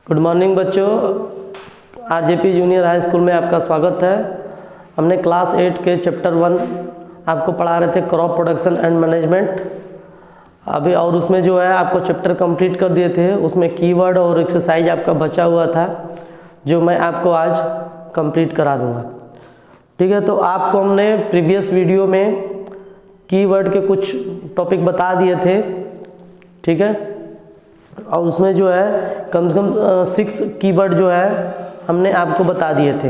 Good morning बच्चों, RJP junior high school में आपका स्वागत है। हमने क्लास 8 के चैप्टर 1 आपको पढ़ा रहे थे क्रॉप प्रोडक्शन एंड मैनेजमेंट अभी, और उसमें जो है आपको चैप्टर कंप्लीट कर दिए थे। उसमें कीवर्ड और एक्सरसाइज आपका बचा हुआ था जो मैं आपको आज कंप्लीट करा दूंगा। ठीक है, तो आपको हमने प्रीवियस वीडियो में कीवर्ड के कुछ टॉपिक बता दिए थे। ठीक है, और उसमें जो है कम से कम 6 कीवर्ड जो है हमने आपको बता दिए थे।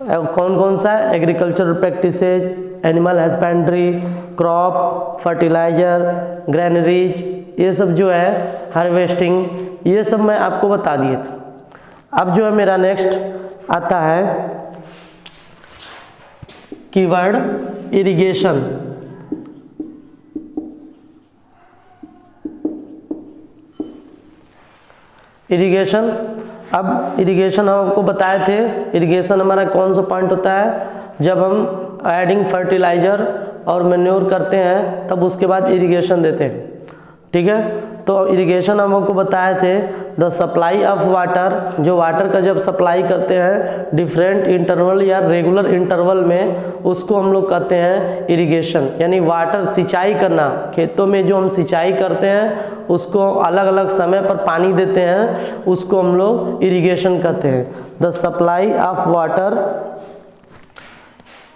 कौन कौन सा? Agricultural practices, animal husbandry, crop, fertilizer, granaries, ये सब जो है हार्वेस्टिंग, ये सब मैं आपको बता दिए थे। अब जो है मेरा नेक्स्ट आता है कीवर्ड इरिगेशन। इरिगेशन, अब इरिगेशन हम आपको बताए थे। इरिगेशन हमारा कौन सा पॉइंट होता है? जब हम एडिंग फर्टिलाइजर और मैन्योर करते हैं तब उसके बाद इरिगेशन देते हैं। ठीक है, तो इरिगेशन हम आपको बताए थे द सप्लाई ऑफ वाटर, जो वाटर का जब सप्लाई करते हैं डिफरेंट इंटरवल या रेगुलर इंटरवल में, उसको हम लोग कहते हैं इरिगेशन। यानी वाटर सिंचाई करना, खेतों में जो हम सिंचाई करते हैं उसको अलग अलग समय पर पानी देते हैं, उसको हम लोग इरिगेशन कहते हैं। द सप्लाई ऑफ वाटर,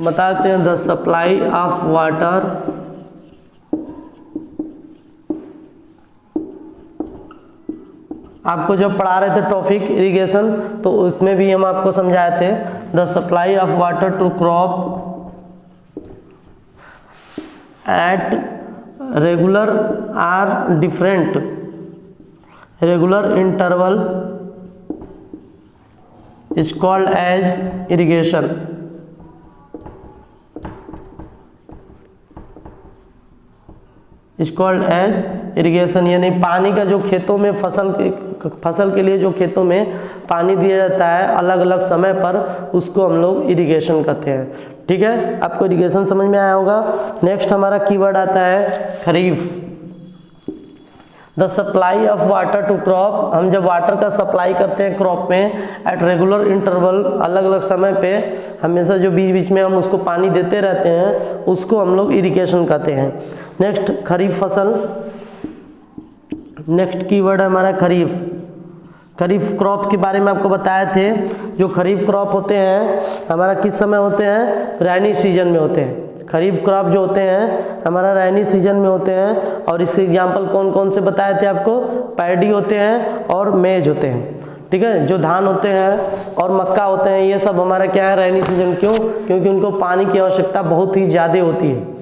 बताते हैं द सप्लाई ऑफ वाटर आपको जब पढ़ा रहे थे टॉपिक इरिगेशन, तो उसमें भी हम आपको समझाए थे the supply of water to crop at regular are different regular interval is called as irrigation. Is called as irrigation. यानी पानी का जो खेतों में फसल के लिए जो खेतों में पानी दिया जाता है अलग अलग समय पर, उसको हम लोग इरिगेशन कहते हैं। ठीक है, आपको इरिगेशन समझ में आया होगा। नेक्स्ट हमारा कीवर्ड आता है kharif. The supply of water to crop, हम जब वाटर का सप्लाई करते हैं क्रॉप में एट रेगुलर इंटरवल, अलग अलग समय पे हमेशा जो बीच बीच में हम उसको पानी देते रहते हैं, उसको हम लोग इरिगेशन कहते हैं। नेक्स्ट खरीफ फसल। नेक्स्ट कीवर्ड है हमारा खरीफ। खरीफ क्रॉप के बारे में आपको बताए थे। जो खरीफ क्रॉप होते हैं हमारा किस समय होते हैं? रैनी सीजन में होते हैं। खरीफ क्रॉप जो होते हैं हमारा रैनी सीजन में होते हैं। और इसके एग्जाम्पल कौन कौन से बताए थे आपको? पैडी होते हैं और मेज होते हैं। ठीक है, जो धान होते हैं और मक्का होते हैं, ये सब हमारा क्या है? रैनी सीजन। क्यों? क्योंकि उनको पानी की आवश्यकता बहुत ही ज़्यादा होती है।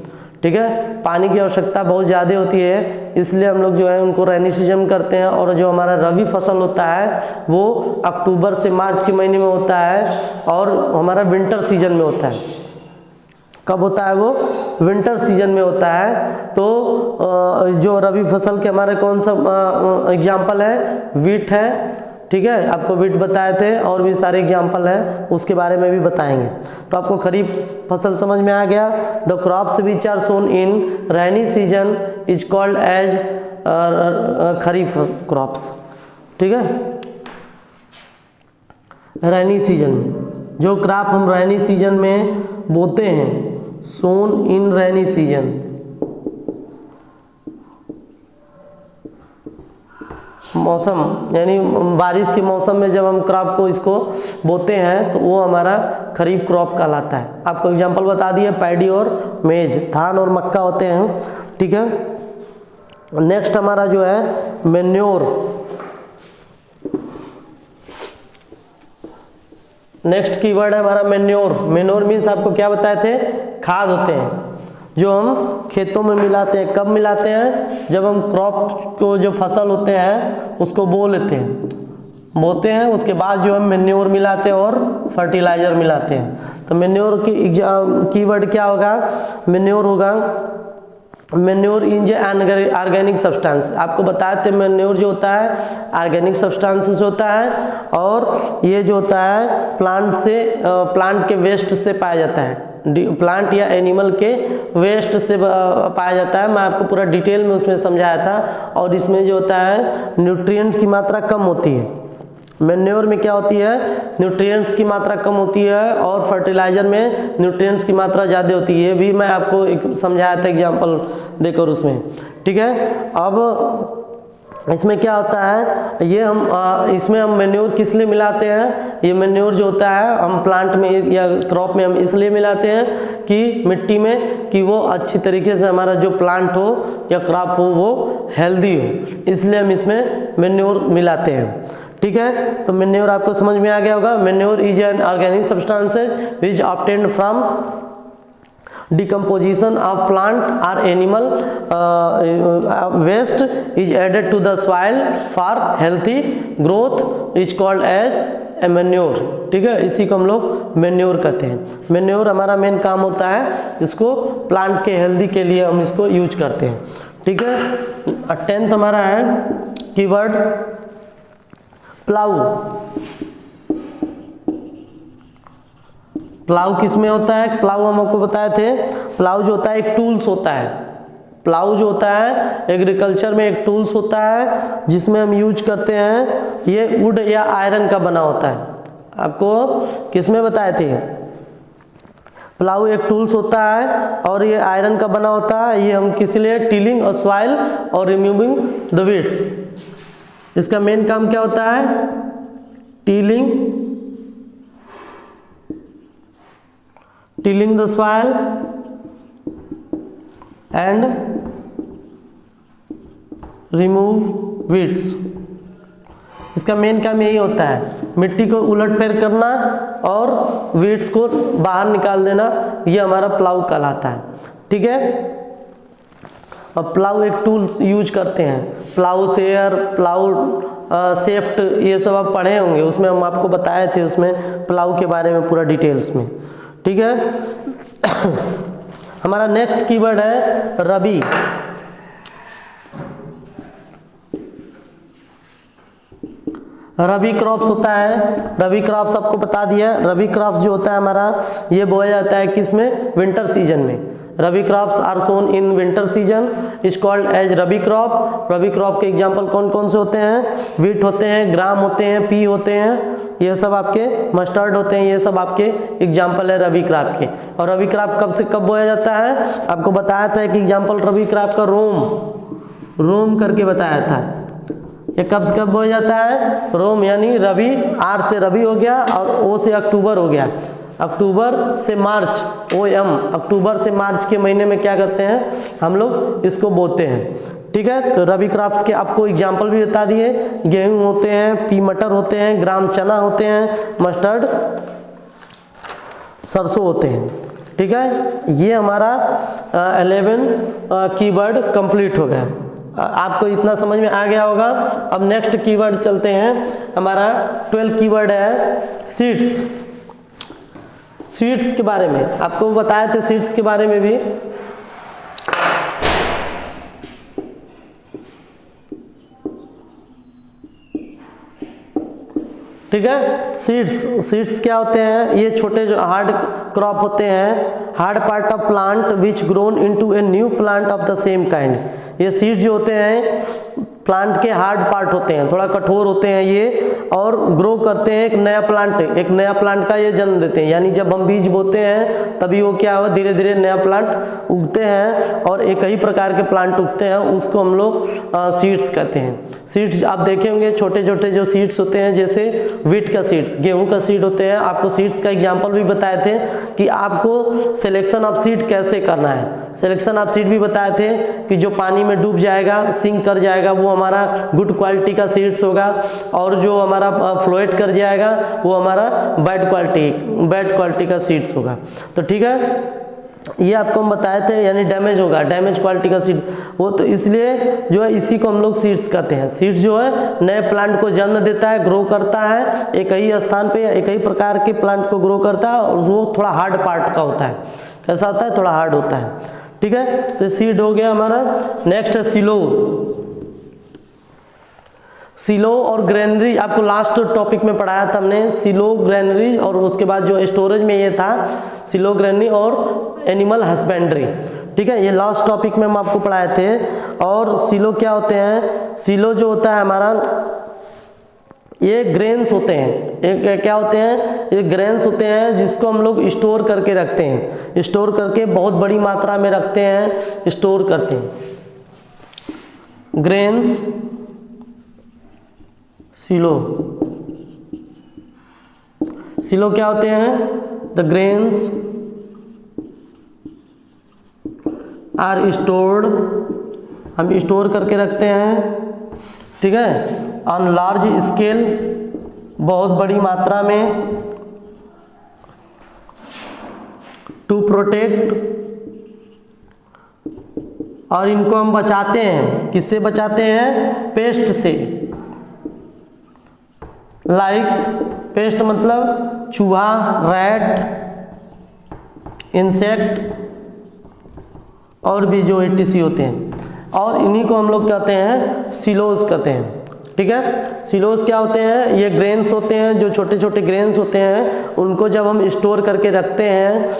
ठीक है, पानी की आवश्यकता बहुत ज़्यादा होती है, इसलिए हम लोग जो है उनको रैनी सीजन करते हैं। और जो हमारा रबी फसल होता है वो अक्टूबर से मार्च के महीने में होता है, और हमारा विंटर सीजन में होता है। कब होता है वो? विंटर सीजन में होता है। तो जो रबी फसल के हमारे कौन सा एग्जाम्पल है? वीट है। ठीक है, आपको वीट बताए थे, और भी सारे एग्जाम्पल है, उसके बारे में भी बताएंगे। तो आपको खरीफ फसल समझ में आ गया। The crops which are sown in rainy season is called as kharif crops. ठीक है, रैनी सीजन में जो क्रॉप हम रैनी सीजन में बोते हैं, सोन इन रैनी सीजन, मौसम यानी बारिश के मौसम में जब हम क्रॉप को इसको बोते हैं तो वो हमारा खरीफ क्रॉप कहलाता है। आपको एग्जांपल बता दिए, पैडी और मेज, धान और मक्का होते हैं। ठीक है, नेक्स्ट हमारा जो है मैन्योर। नेक्स्ट कीवर्ड है हमारा मैन्योर। मैन्योर मीन्स आपको क्या बताए थे? खाद होते हैं जो हम खेतों में मिलाते हैं। कब मिलाते हैं? जब हम क्रॉप को, जो फसल होते हैं उसको बो लेते हैं, बोते हैं, उसके बाद जो हम मैन्योर मिलाते हैं और फर्टिलाइजर मिलाते हैं। तो मैन्योर की कीवर्ड क्या होगा? मैन्योर होगा manure in J organic substance. आपको बताए थे मैन्योर जो होता है ऑर्गेनिक सब्सटेंसेस होता है, और ये जो होता है प्लांट के वेस्ट से पाया जाता है। प्लांट या एनिमल के वेस्ट से पाया जाता है। मैं आपको पूरा डिटेल में उसमें समझाया था। और इसमें जो होता है न्यूट्रिएंट्स की मात्रा कम होती है, मेन्योर में क्या होती है, न्यूट्रिएंट्स की मात्रा कम होती है और फर्टिलाइजर में न्यूट्रिएंट्स की मात्रा ज़्यादा होती है। ये भी मैं आपको एक समझाया था एग्जांपल देकर उसमें, ठीक है। अब इसमें क्या होता है, ये हम इसमें हम मेन्योर किस लिए मिलाते हैं, ये मेन्योर जो होता है हम प्लांट में या क्रॉप में हम इसलिए मिलाते हैं कि मिट्टी में कि वो अच्छी तरीके से हमारा जो प्लांट हो या क्रॉप हो वो हेल्दी हो, इसलिए हम इसमें मेन्योर मिलाते हैं, ठीक है। तो मेन्योर आपको समझ में आ गया होगा। Manure is an organic substances which obtained from decomposition of plant or animal waste is added to the soil for healthy growth is called as a manure, ठीक है। इसी को हम लोग मेन्योर कहते हैं। मेन्योर हमारा मेन काम होता है, इसको प्लांट के हेल्दी के लिए हम इसको यूज करते हैं, ठीक है। 10th हमारा है कीवर्ड प्लाऊ। प्लाऊ किस में होता है, प्लाऊ हम आपको बताए थे, प्लाऊ जो होता है एक टूल्स होता है। प्लाऊ जो होता है एग्रीकल्चर में एक टूल्स होता है जिसमें हम यूज करते हैं। ये वुड या आयरन का बना होता है। आपको किस में बताए थे, प्लाऊ एक टूल्स होता है और ये आयरन का बना होता है। ये हम किस लिए, टिलिंग और सॉइल और रिमूविंग द वीड्स। इसका मेन काम क्या होता है, tilling the soil and remove weeds। इसका मेन काम यही होता है, मिट्टी को उलट फेर करना और वीड्स को बाहर निकाल देना, ये हमारा प्लाऊ कहलाता है, ठीक है। अब प्लाऊ एक टूल यूज करते हैं, प्लाऊ शेयर, प्लाऊ सेफ्ट, ये सब आप पढ़े होंगे, उसमें हम आपको बताए थे उसमें प्लाऊ के बारे में पूरा डिटेल्स में, ठीक है। हमारा नेक्स्ट कीवर्ड है रबी। रबी क्रॉप्स होता है, रबी क्रॉप्स आपको बता दिया। रबी क्रॉप्स जो होता है हमारा, ये बोया जाता है किसमें, विंटर सीजन में। Rabi crops are sown in winter season is called as rabi crop. Rabi crop के एग्जाम्पल कौन कौन से होते हैं, वीट होते हैं, ग्राम होते हैं, पी होते हैं, ये सब आपके मस्टर्ड होते हैं, ये सब आपके एग्जाम्पल है रबी क्रॉप के। और रबी क्रॉप कब से कब बोया जाता है, आपको बताया था कि एग्जाम्पल रबी क्रॉप का रोम करके बताया था। ये कब से कब बोया जाता है, रोम यानी रबी, आर से रबी हो गया और ओ से अक्टूबर हो गया। अक्टूबर से मार्च, OM, अक्टूबर से मार्च के महीने में क्या करते हैं हम लोग, इसको बोते हैं, ठीक है। तो रबी क्रॉप्स के आपको एग्जाम्पल भी बता दिए, गेहूं होते हैं, पी मटर होते हैं, ग्राम चना होते हैं, मस्टर्ड सरसों होते हैं, ठीक है। ये हमारा 11 कीवर्ड कंप्लीट हो गया। आपको इतना समझ में आ गया होगा। अब नेक्स्ट कीवर्ड चलते हैं, हमारा 12 कीवर्ड है सीड्स। सीड्स के बारे में आपको बताए थे, सीड्स के बारे में भी ठीक है। सीड्स क्या होते हैं, ये छोटे जो हार्ड क्रॉप होते हैं, hard part of plant which grown into a new plant of the same kind. ये सीड्स जो होते हैं प्लांट के हार्ड पार्ट होते हैं, थोड़ा कठोर होते हैं ये, और ग्रो करते हैं एक नया प्लांट का ये जन्म देते हैं। यानी जब हम बीज बोते हैं तभी वो क्या हो, धीरे धीरे नया प्लांट उगते हैं और एक ही प्रकार के प्लांट उगते हैं, उसको हम लोग सीड्स कहते हैं। सीड्स आप देखे होंगे, छोटे छोटे जो सीड्स होते हैं, जैसे वीट का सीड्स, गेहूं का सीड होते हैं। आपको सीड्स का एग्जाम्पल भी बताए थे कि आपको सिलेक्शन ऑफ सीड कैसे करना है। सिलेक्शन ऑफ सीड भी बताए थे कि जो पानी में डूब जाएगा, सिंक कर जाएगा, वो हमारा गुड क्वालिटी का सीड्स होगा, और जो हमारा फ्लोएट कर जाएगा वो हमारा बैड क्वालिटी का सीड्स होगा। तो ठीक है, ये आपको हम बताए थे, यानी डैमेज होगा, डैमेज क्वालिटी का सीड वो, तो इसलिए जो है इसी को हम लोग सीड्स कहते हैं। सीड्स जो है नए प्लांट को जन्म देता है, ग्रो करता है, एक ही स्थान पे एक ही प्रकार के प्लांट को ग्रो करता है, और वो थोड़ा हार्ड पार्ट का होता है। कैसा होता है, थोड़ा हार्ड होता है, ठीक है। तो सीड हो गया हमारा। नेक्स्ट है सिलो और ग्रेनरी। आपको लास्ट टॉपिक में पढ़ाया था हमने सिलो, ग्रेनरी, और उसके बाद जो स्टोरेज में ये था सिलो, ग्रेनरी और एनिमल हस्बेंड्री, ठीक है। ये लास्ट टॉपिक में हम आपको पढ़ाए थे। और सिलो क्या होते हैं, सिलो जो होता है हमारा, ये ग्रेन्स होते हैं, एक क्या होते हैं, ये ग्रेन्स होते हैं जिसको हम लोग स्टोर करके रखते हैं, स्टोर करके बहुत बड़ी मात्रा में रखते हैं, स्टोर करते हैं। ग्रेन्स, सिलो, सिलो क्या होते हैं, द ग्रेन्स आर स्टोर्ड, हम स्टोर करके रखते हैं, ठीक है, ऑन लार्ज स्केल, बहुत बड़ी मात्रा में, टू प्रोटेक्ट, और इनको हम बचाते हैं, किससे बचाते हैं, पेस्ट से, लाइक पेस्ट मतलब चूहा, रैट, इंसेक्ट और भी जो एटीसी होते हैं, और इन्हीं को हम लोग कहते हैं सिलोज कहते हैं, ठीक है। सिलोज क्या होते हैं, ये ग्रेन्स होते हैं, जो छोटे छोटे ग्रेन्स होते हैं, उनको जब हम स्टोर करके रखते हैं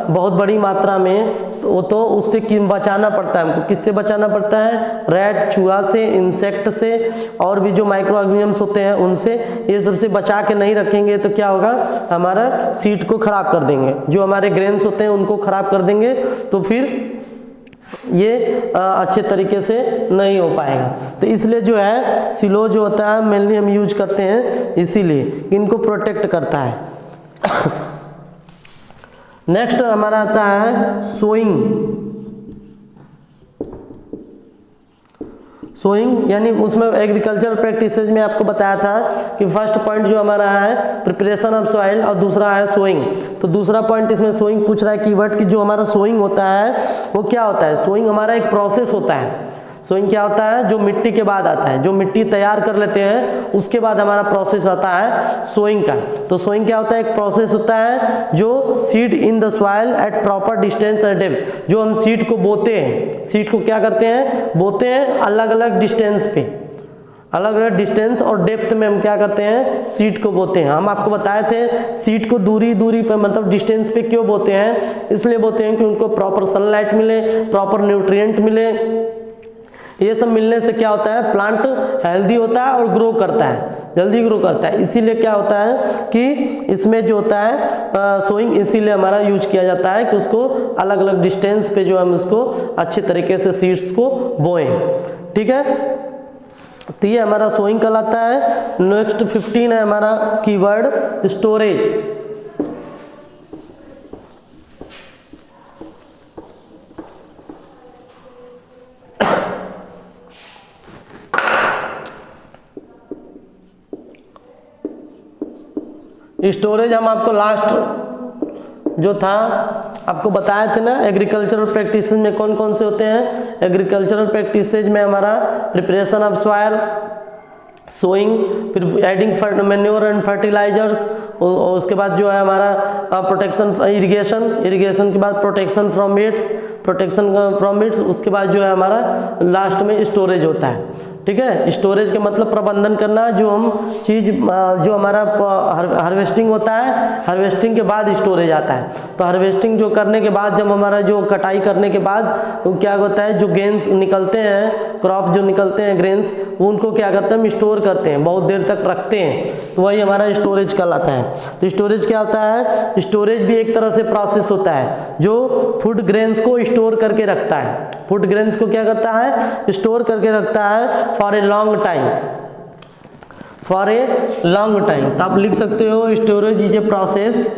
बहुत बड़ी मात्रा में, तो उससे बचाना पड़ता है हमको, किससे बचाना पड़ता है, रैट, चूहा से, इंसेक्ट से, और भी जो माइक्रो ऑर्गेनिजम्स होते हैं उनसे। ये सबसे बचा के नहीं रखेंगे तो क्या होगा, हमारा सीड को खराब कर देंगे, जो हमारे ग्रेन्स होते हैं उनको खराब कर देंगे, तो फिर ये अच्छे तरीके से नहीं हो पाएगा। तो इसलिए जो है सिलो जो होता है मेनली हम यूज करते हैं इसीलिए, इनको प्रोटेक्ट करता है। नेक्स्ट हमारा आता है सोइंग। सोइंग यानी उसमें एग्रीकल्चर प्रैक्टिसेज में आपको बताया था कि फर्स्ट पॉइंट जो हमारा है प्रिपरेशन ऑफ सॉइल और दूसरा है सोइंग। तो दूसरा पॉइंट इसमें सोइंग पूछ रहा है कीवर्ड कि जो हमारा सोइंग होता है वो क्या होता है। सोइंग हमारा एक प्रोसेस होता है। सोइंग क्या होता है, जो मिट्टी के बाद आता है, जो मिट्टी तैयार कर लेते हैं उसके बाद हमारा प्रोसेस आता है सोइंग का। तो सोइंग क्या होता है, एक प्रोसेस होता है जो seed in the soil eight proper distance and depth. जो हम सीड को बोते हैं, सीड को क्या करते हैं, बोते हैं अलग अलग डिस्टेंस पे, अलग अलग डिस्टेंस और डेप्थ में हम क्या करते हैं, सीड को बोते हैं। हम आपको बताए थे सीड को दूरी दूरी पे मतलब डिस्टेंस पे क्यों बोते हैं, इसलिए बोते हैं कि उनको प्रॉपर सनलाइट मिले, प्रॉपर न्यूट्रिएंट मिले। ये सब मिलने से क्या होता है, प्लांट हेल्दी होता है और ग्रो करता है, जल्दी ग्रो करता है। इसीलिए क्या होता है कि इसमें जो होता है सोइंग इसीलिए हमारा यूज किया जाता है कि उसको अलग अलग डिस्टेंस पे जो हम उसको अच्छे तरीके से सीड्स को बोएं, ठीक है। तो ये हमारा सोइंग कहलाता है। नेक्स्ट 15 है हमारा कीवर्ड स्टोरेज। स्टोरेज हम आपको लास्ट जो था आपको बताया थे ना, एग्रीकल्चरल प्रैक्टिसेस में कौन कौन से होते हैं। एग्रीकल्चरल प्रैक्टिसेस में हमारा प्रिपरेशन ऑफ सॉइल, सोइंग, फिर एडिंग मैन्योर एंड फर्टिलाइजर्स, और उसके बाद जो है हमारा प्रोटेक्शन इरिगेशन के बाद प्रोटेक्शन फ्रॉम मीट्स, उसके बाद जो है हमारा लास्ट में स्टोरेज होता है, ठीक है। स्टोरेज के मतलब प्रबंधन करना, जो हम चीज़ जो हमारा हार्वेस्टिंग होता है, हार्वेस्टिंग के बाद स्टोरेज आता है। तो हार्वेस्टिंग जो करने के बाद जब हमारा जो कटाई करने के बाद तो क्या होता है, जो गेन्स निकलते हैं, क्रॉप जो निकलते हैं ग्रेन्स, वो उनको क्या करते हैं, हम स्टोर करते हैं, बहुत देर तक रखते हैं, तो वही हमारा स्टोरेज कहलाता है। तो स्टोरेज क्या होता है, स्टोरेज भी एक तरह से प्रोसेस होता है जो फूड ग्रेन्स को स्टोर करके रखता है। फूड ग्रेन्स को क्या करता है, स्टोर करके रखता है for a long time, for a long time. तो आप लिख सकते हो storage is a process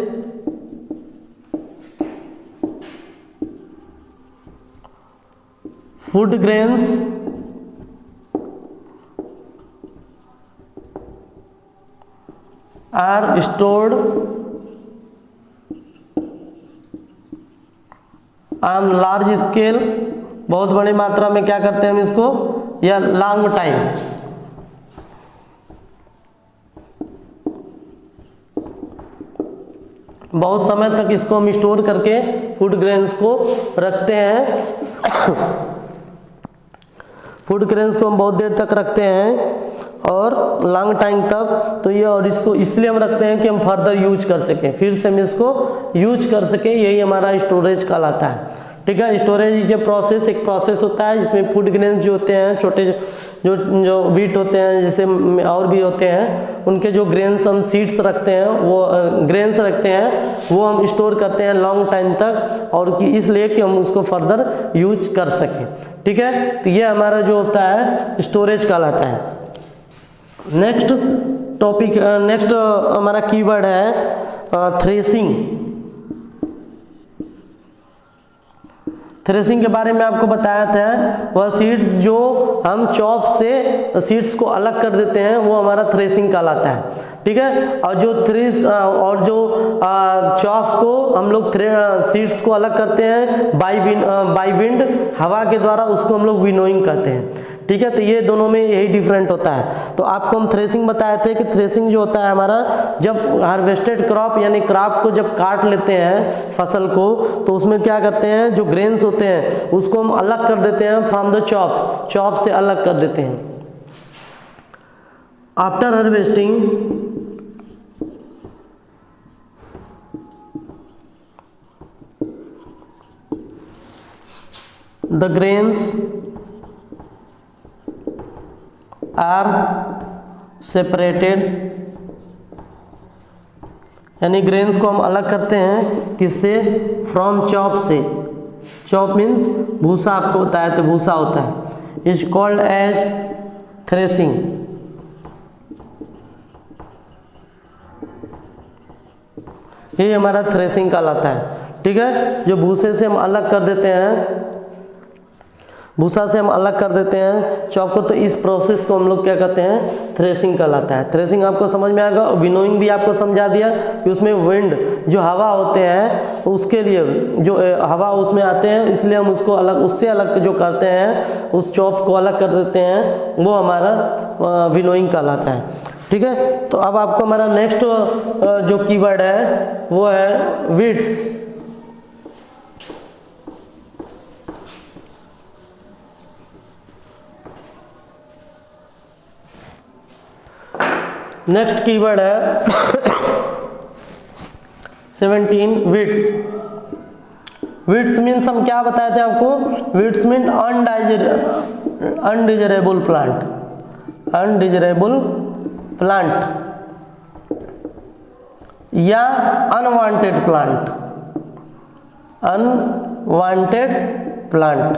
food grains are stored on large scale, बहुत बड़ी मात्रा में क्या करते हैं हम इसको, या लॉन्ग टाइम। बहुत समय तक इसको हम स्टोर करके फूड ग्रेन्स को रखते हैं। फूड ग्रेन्स को हम बहुत देर तक रखते हैं और लॉन्ग टाइम तक। तो ये, और इसको इसलिए हम रखते हैं कि हम फर्दर यूज कर सकें, फिर से हम इसको यूज कर सकें, यही हमारा स्टोरेज कहलाता है, ठीक है। स्टोरेज इज ए प्रोसेस, एक प्रोसेस होता है जिसमें फूड ग्रेन्स जो होते हैं, छोटे जो जो व्हीट होते हैं, जैसे और भी होते हैं, उनके जो ग्रेन्स हम सीड्स रखते हैं, वो ग्रेन्स रखते हैं, वो हम स्टोर करते हैं लॉन्ग टाइम तक, और कि इसलिए कि हम उसको फर्दर यूज कर सकें। ठीक है, तो ये हमारा जो होता है स्टोरेज कहलाता है। नेक्स्ट टॉपिक, नेक्स्ट हमारा कीवर्ड है थ्रेसिंग। थ्रेसिंग के बारे में आपको बताया था, वह सीड्स जो हम चॉप से सीड्स को अलग कर देते हैं वो हमारा थ्रेसिंग कहलाता है। ठीक है, और जो चॉप को हम लोग सीड्स को अलग करते हैं बाई विंड, हवा के द्वारा, उसको हम लोग विनोइंग कहते हैं। ठीक है, तो ये दोनों में यही डिफरेंट होता है। तो आपको हम थ्रेसिंग बताए थे कि थ्रेसिंग जो होता है हमारा, जब हार्वेस्टेड क्रॉप यानी क्रॉप को जब काट लेते हैं फसल को, तो उसमें क्या करते हैं, जो ग्रेन्स होते हैं उसको हम अलग कर देते हैं फ्रॉम द चॉप, चॉप से अलग कर देते हैं। After harvesting the grains are separated, यानी ग्रेन्स को हम अलग करते हैं किससे, फ्रॉम चॉप से। चॉप मीन्स भूसा, आपको बताया तो भूसा होता है, इज कॉल्ड एज थ्रेसिंग। ये हमारा थ्रेसिंग कहलाता है। ठीक है, जो भूसे से हम अलग कर देते हैं, भूसा से हम अलग कर देते हैं चॉप को, तो इस प्रोसेस को हम लोग क्या कहते हैं, थ्रेसिंग कहलाता है। थ्रेसिंग आपको समझ में आएगा। विनोइंग भी आपको समझा दिया कि उसमें विंड जो हवा होते हैं, उसके लिए जो हवा उसमें आते हैं, इसलिए हम उसको अलग, उससे अलग जो करते हैं, उस चॉप को अलग कर देते हैं, वो हमारा विनोइंग कहलाता है। ठीक है, तो अब आपको हमारा नेक्स्ट जो कीवर्ड है वो है वीड्स। नेक्स्ट कीवर्ड है 17 वीड्स। वीड्स मीन्स हम क्या बताए थे आपको, weeds mean undesirable plant, undesirable plant या अनवांटेड प्लांट, अनवांटेड प्लांट,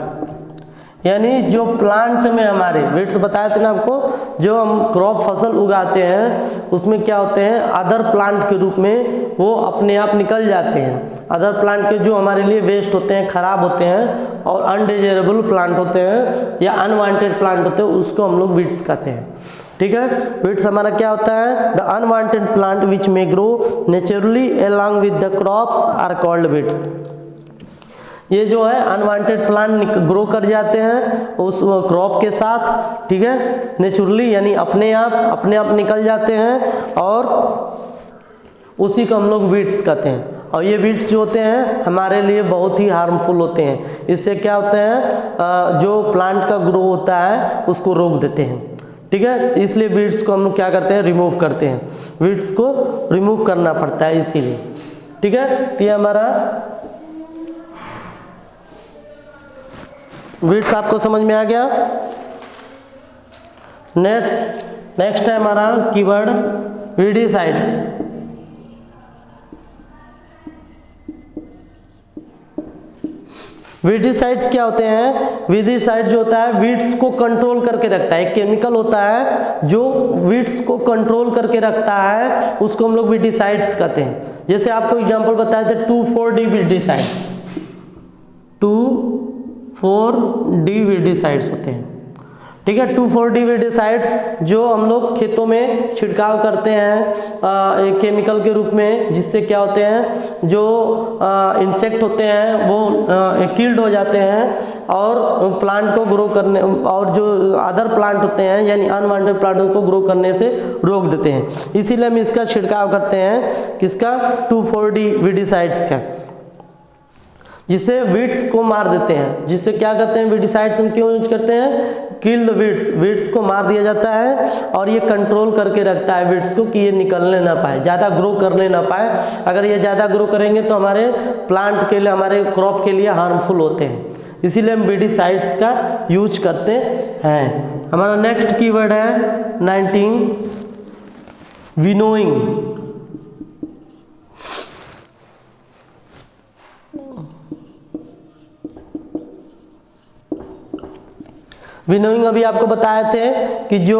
यानी जो प्लांट में हमारे वीड्स बताए थे ना आपको, जो हम क्रॉप फसल उगाते हैं उसमें क्या होते हैं, अदर प्लांट के रूप में वो अपने आप निकल जाते हैं। अदर प्लांट के जो हमारे लिए वेस्ट होते हैं, खराब होते हैं, और अनडिजायरेबल प्लांट होते हैं या अनवांटेड प्लांट होते हैं, उसको हम लोग वीड्स कहते हैं। ठीक है, वीड्स हमारा क्या होता है, the unwanted plant which may grow naturally along with the crops are called weeds. ये जो है अनवांटेड प्लांट ग्रो कर जाते हैं उस क्रॉप के साथ। ठीक है, नेचुरली यानी अपने आप निकल जाते हैं, और उसी को हम लोग वीड्स कहते हैं। और ये वीड्स जो होते हैं हमारे लिए बहुत ही हार्मफुल होते हैं। इससे क्या होता है, जो प्लांट का ग्रो होता है उसको रोक देते हैं। ठीक है, इसलिए वीड्स को हम लोग क्या करते हैं, रिमूव करते हैं। वीड्स को रिमूव करना पड़ता है इसीलिए। ठीक है, तो ये हमारा वीड्स आपको समझ में आ गया। नेक्स्ट है हमारा कीवर्ड वीडीसाइड्स। वीडीसाइड्स क्या होते हैं, वीडीसाइड जो होता है वीड्स को कंट्रोल करके रखता है। एक केमिकल होता है जो वीड्स को कंट्रोल करके रखता है, उसको हम लोग वीडीसाइड्स कहते हैं। जैसे आपको एग्जांपल बताए थे 2,4-D वीडीसाइड्स, 2,4-D वीडीसाइड्स होते हैं। ठीक है, 2,4-D वीडीसाइड्स जो हम लोग खेतों में छिड़काव करते हैं एक केमिकल के रूप में, जिससे क्या होते हैं, जो इंसेक्ट होते हैं वो किल्ड हो जाते हैं और प्लांट को ग्रो करने, और जो अदर प्लांट होते हैं यानी अनवांटेड प्लांट को ग्रो करने से रोक देते हैं। इसीलिए हम इसका छिड़काव करते हैं, किसका, 2,4-D वीडीसाइड्स का। जिससे वीड्स को मार देते हैं। जिससे क्या करते हैं, वीडिसाइड्स हम क्यों यूज करते हैं, किल द वीड्स, वीड्स को मार दिया जाता है और ये कंट्रोल करके रखता है वीड्स को कि ये निकलने ना पाए, ज़्यादा ग्रो करने ना पाए। अगर ये ज़्यादा ग्रो करेंगे तो हमारे प्लांट के लिए, हमारे क्रॉप के लिए हार्मफुल होते हैं, इसीलिए हम वीडिसाइड्स का यूज करते हैं। हमारा नेक्स्ट कीवर्ड है 19 विनोइंग। विनोइंग अभी आपको बताए थे कि जो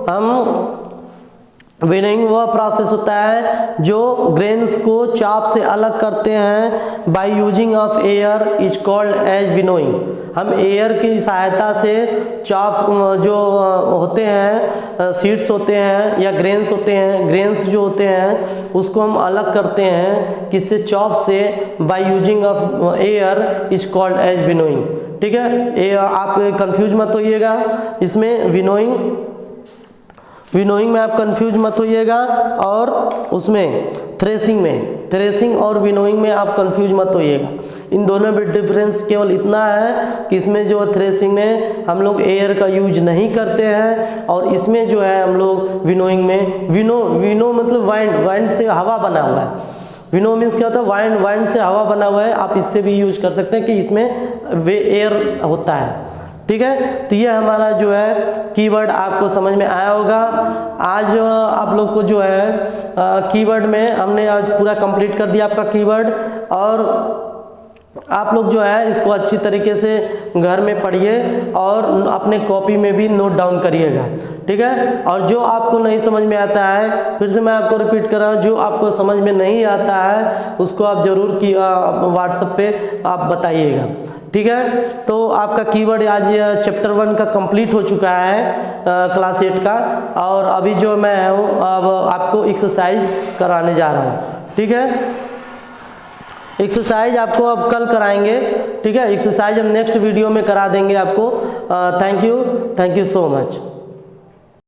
हम विनोइंग वह प्रोसेस होता है जो ग्रेन्स को चाप से अलग करते हैं by using of air is called as winnowing. हम एयर की सहायता से चाप जो होते हैं, सीड्स होते हैं या ग्रेन्स होते हैं, ग्रेन्स जो होते हैं उसको हम अलग करते हैं किससे, चॉप से, by using of air is called as winnowing. ठीक है, ये आप कंफ्यूज मत होइएगा इसमें, विनोइंग में आप कंफ्यूज मत होइएगा, और उसमें थ्रेसिंग और विनोइंग में आप कंफ्यूज मत होइएगा। इन दोनों में डिफरेंस केवल इतना है कि इसमें जो थ्रेसिंग में हम लोग एयर का यूज नहीं करते हैं, और इसमें जो है हम लोग विनोइंग में, विनो मतलब वाइंड से हवा बना हुआ है। विनो मीन्स क्या होता है, वाइंड से हवा बना हुआ है। आप इससे भी यूज कर सकते हैं कि इसमें वे एयर होता है। ठीक है, तो ये हमारा जो है कीवर्ड आपको समझ में आया होगा। आज आप लोग को जो है कीवर्ड में हमने आज पूरा कंप्लीट कर दिया आपका कीवर्ड, और आप लोग जो है इसको अच्छी तरीके से घर में पढ़िए और अपने कॉपी में भी नोट डाउन करिएगा। ठीक है, और जो आपको नहीं समझ में आता है, फिर से मैं आपको रिपीट कर रहा हूँ, जो आपको समझ में नहीं आता है उसको आप जरूर व्हाट्सएप पे आप बताइएगा। ठीक है, तो आपका कीवर्ड आज चैप्टर 1 का कंप्लीट हो चुका है क्लास 8 का, और अभी जो मैं हूँ अब आपको एक्सरसाइज कराने जा रहा हूँ। ठीक है, एक्सरसाइज आपको अब कल कराएंगे। ठीक है, एक्सरसाइज हम नेक्स्ट वीडियो में करा देंगे आपको। Thank you so much.